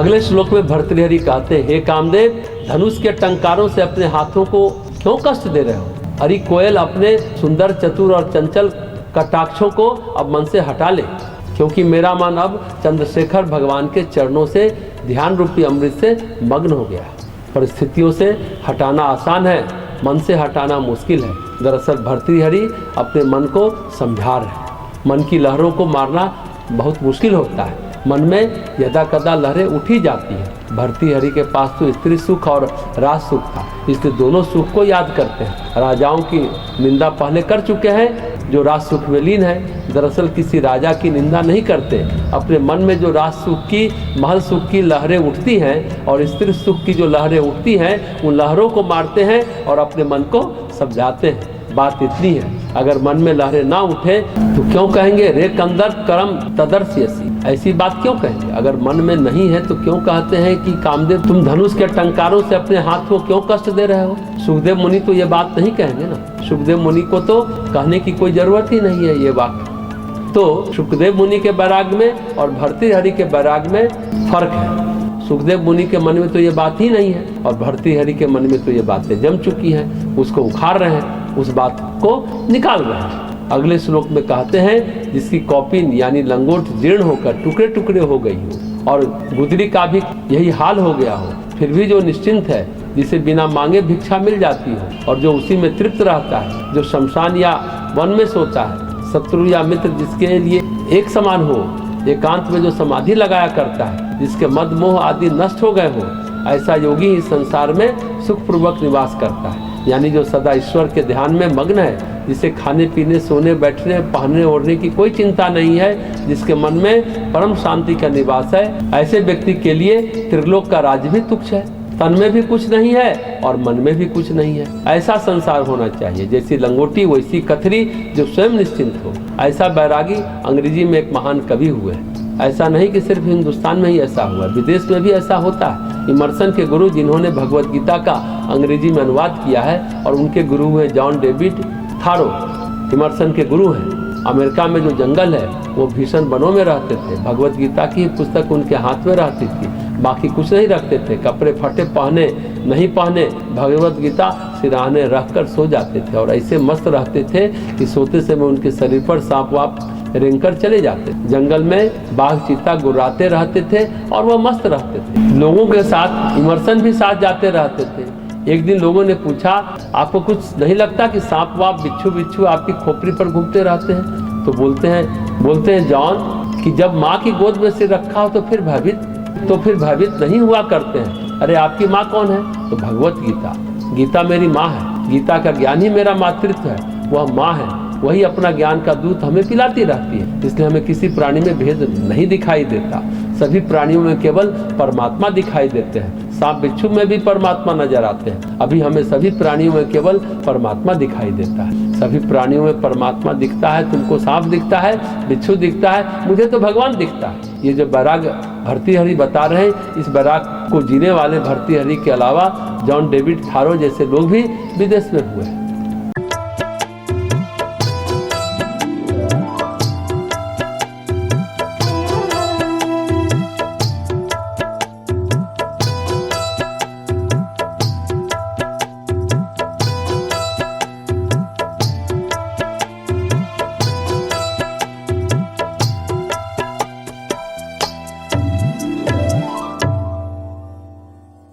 अगले श्लोक में भर्तृहरि कहते हैं, हे कामदेव, धनुष के टंकारों से अपने हाथों को क्यों कष्ट दे रहे हो? हरि कोयल अपने सुंदर, चतुर और चंचल कटाक्षों को अब मन से हटा ले, क्योंकि मेरा मन अब चंद्रशेखर भगवान के चरणों से ध्यान रूपी अमृत से मग्न हो गया। परिस्थितियों से हटाना आसान है, मन से हटाना मुश्किल है। दरअसल भर्तृहरि अपने मन को समझा रहे हैं। मन की लहरों को मारना बहुत मुश्किल होता है। मन में यदा कदा लहरें उठी जाती हैं। भर्तृहरि के पास तो स्त्री सुख और राज सुख था, इसलिए दोनों सुख को याद करते हैं। राजाओं की निंदा पहले कर चुके हैं जो राज सुख में लीन है। दरअसल किसी राजा की निंदा नहीं करते। अपने मन में जो राज सुख की, महल सुख की लहरें उठती हैं और स्त्री सुख की जो लहरें उठती हैं, उन लहरों को मारते हैं और अपने मन को समझाते हैं। बात इतनी है, अगर मन में लहरें ना उठे तो क्यों कहेंगे रे कंदर करम तदर्श्यसि? ऐसी बात क्यों कहेंगे? अगर मन में नहीं है तो क्यों कहते हैं कि कामदेव, तुम धनुष के टंकारों से अपने हाथ को क्यों कष्ट दे रहे हो? सुखदेव मुनि तो ये बात नहीं कहेंगे ना। सुखदेव मुनि को तो कहने की कोई जरूरत ही नहीं है ये बात। तो सुखदेव मुनि के बैराग में और भर्तृहरि के बैराग में फर्क है। सुखदेव मुनि के मन में तो ये बात ही नहीं है और भर्तृहरि के मन में तो ये बातें जम चुकी हैं। उसको उखाड़ रहे हैं, उस बात को निकाल रहे हैं। अगले श्लोक में कहते हैं, जिसकी कौपीन यानी लंगोट जीर्ण होकर टुकड़े टुकड़े हो गई हो और गुदड़ी का भी यही हाल हो गया हो, फिर भी जो निश्चिंत है, जिसे बिना मांगे भिक्षा मिल जाती हो और जो उसी में तृप्त रहता है, जो शमशान या वन में सोता है, शत्रु या मित्र जिसके लिए एक समान हो, एकांत में जो समाधि लगाया करता है, जिसके मद मोह आदि नष्ट हो गए हो, ऐसा योगी इस संसार में सुखपूर्वक निवास करता है। यानी जो सदा ईश्वर के ध्यान में मग्न है, जिसे खाने पीने, सोने, बैठने, पहनने ओढ़ने की कोई चिंता नहीं है, जिसके मन में परम शांति का निवास है, ऐसे व्यक्ति के लिए त्रिलोक का राज भी तुच्छ है। तन में भी कुछ नहीं है और मन में भी कुछ नहीं है। ऐसा संसार होना चाहिए, जैसी लंगोटी वैसी कथरी, जो स्वयं निश्चिंत हो। ऐसा बैरागी अंग्रेजी में एक महान कवि हुए। ऐसा नहीं कि सिर्फ हिंदुस्तान में ही ऐसा हुआ, विदेश में भी ऐसा होता है। इमर्सन के गुरु, जिन्होंने भगवत गीता का अंग्रेजी में अनुवाद किया है, और उनके गुरु हुए जॉन डेविड थारो, इमर्सन के गुरु हैं। अमेरिका में जो जंगल है वो भीषण वनों में रहते थे। भगवत गीता की पुस्तक उनके हाथ में रहती थी, बाकी कुछ नहीं रखते थे। कपड़े फटे पहने नहीं पहने, भगवत गीता सिराहने रख कर सो जाते थे और ऐसे मस्त रहते थे कि सोते समय उनके शरीर पर सांप वाप रेंगकर चले जाते। जंगल में बाघ चीता गुर्राते रहते थे और वह मस्त रहते थे। लोगों के साथ इमर्सन भी साथ जाते रहते थे। एक दिन लोगों ने पूछा, आपको कुछ नहीं लगता कि सांप वाप बिच्छू बिच्छू आपकी खोपड़ी पर घूमते रहते हैं? तो बोलते हैं जॉन कि जब माँ की गोद में सिर रखा हो तो फिर भयभीत नहीं हुआ करते हैं। अरे आपकी माँ कौन है? तो भगवत गीता। गीता मेरी माँ है, गीता का ज्ञान ही मेरा मातृत्व है, वह माँ है, वही अपना ज्ञान का दूध हमें पिलाती रहती है। इसलिए हमें किसी प्राणी में भेद नहीं दिखाई देता, सभी प्राणियों में केवल परमात्मा दिखाई देते हैं। सांप बिच्छू में भी परमात्मा नजर आते हैं। अभी हमें सभी प्राणियों में केवल परमात्मा दिखाई देता है। सभी प्राणियों में परमात्मा दिखता है। तुमको सांप दिखता है, बिच्छू दिखता है, मुझे तो भगवान दिखता है। ये जो बैराग भर्तृहरि बता रहे हैं, इस बैराग को जीने वाले भर्तृहरि के अलावा जॉन डेविड थारो जैसे लोग भी विदेश में हुए हैं।